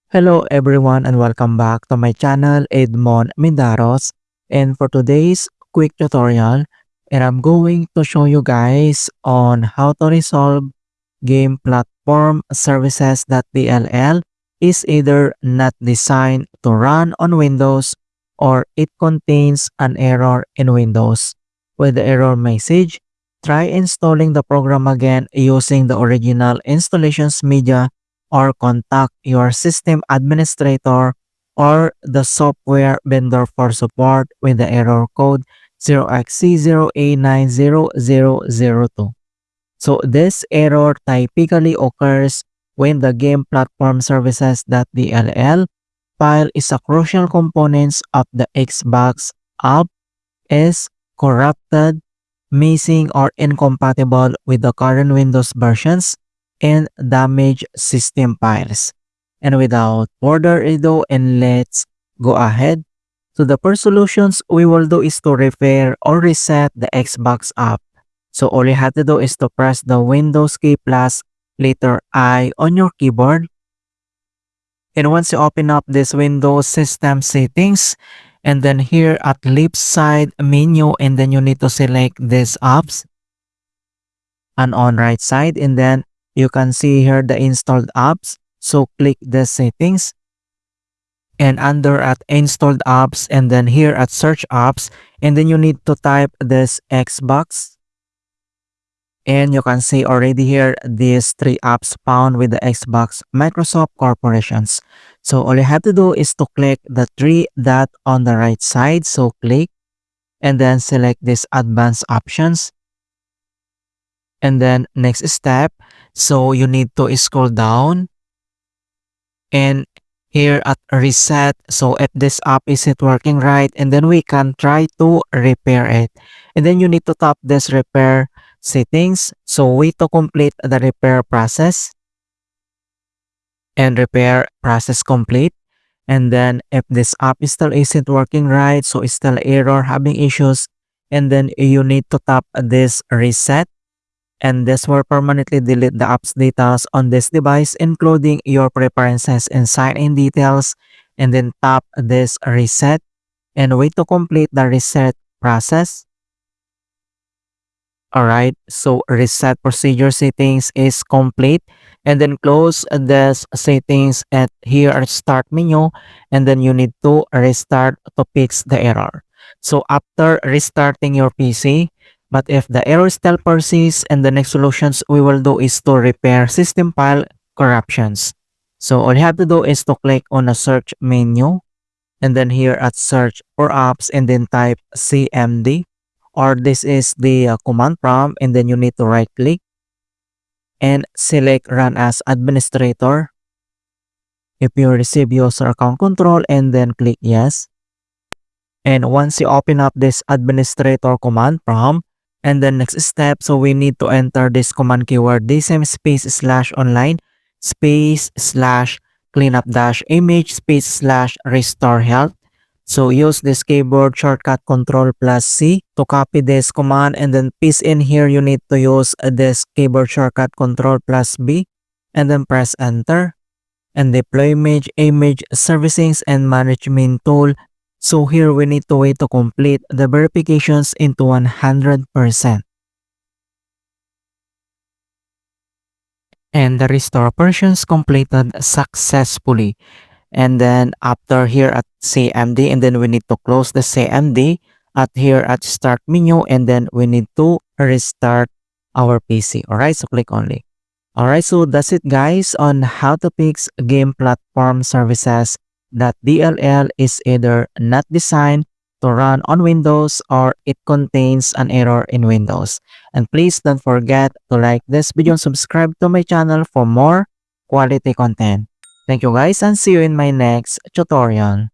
Hello everyone and welcome back to my channel Edmund Mindaros, and for today's quick tutorial and I'm going to show you guys on how to resolve Gameplatformservices.dll is either not designed to run on Windows or it contains an error in Windows. With the error message, try installing the program again using the original installations media or contact your system administrator or the software vendor for support with the error code 0xC0A900002. So this error typically occurs when the game platform services.dll file is a crucial component of the Xbox app is corrupted, missing, or incompatible with the current Windows versions and damaged system files. And without further ado, and let's go ahead. So the first solutions we will do is to repair or reset the Xbox app. So all you have to do is to press the Windows key plus letter I on your keyboard. And once you open up this Windows system settings, and then here at left side menu, and then you need to select these apps. And on right side, and then you can see here the installed apps. So click the settings. And under at installed apps, and then here at search apps, and then you need to type this Xbox. And you can see already here these three apps found with the Xbox Microsoft corporations. So all you have to do is to click the three dot on the right side. So click and then select this advanced options. And then next step, so you need to scroll down and here at reset, so if this app isn't working right, and then we can try to repair it. And then you need to tap this repair settings. So wait to complete the repair process and repair process complete. And then if this app still isn't working right, so it's still error having issues, and then you need to tap this reset. And this will permanently delete the app's data on this device, including your preferences and sign-in details. And then tap this reset and wait to complete the reset process. Alright, so reset procedure settings is complete. And then close this settings at here at start menu. And then you need to restart to fix the error. So after restarting your PC, but if the error still persists, and the next solutions we will do is to repair system file corruptions. So all you have to do is to click on the search menu, and then here at search for apps, and then type CMD, or this is the command prompt, and then you need to right click and select run as administrator. If you receive user account control, and then click yes. And once you open up this administrator command prompt, and then next step, so we need to enter this command keyword dsm space slash online space slash cleanup dash image space slash restore health. So use this keyboard shortcut control plus C to copy this command, and then paste in here you need to use this keyboard shortcut control plus B, and then press enter. And deploy image servicings and management tool. So here we need to wait to complete the verifications into 100%. And the restore versions completed successfully. And then after here at CMD, and then we need to close the CMD at here at start menu, and then we need to restart our PC. Alright, so click only. Alright, so that's it guys on how to fix game platform services that DLL is either not designed to run on Windows or it contains an error in Windows. And please don't forget to like this video and subscribe to my channel for more quality content. Thank you guys, and see you in my next tutorial.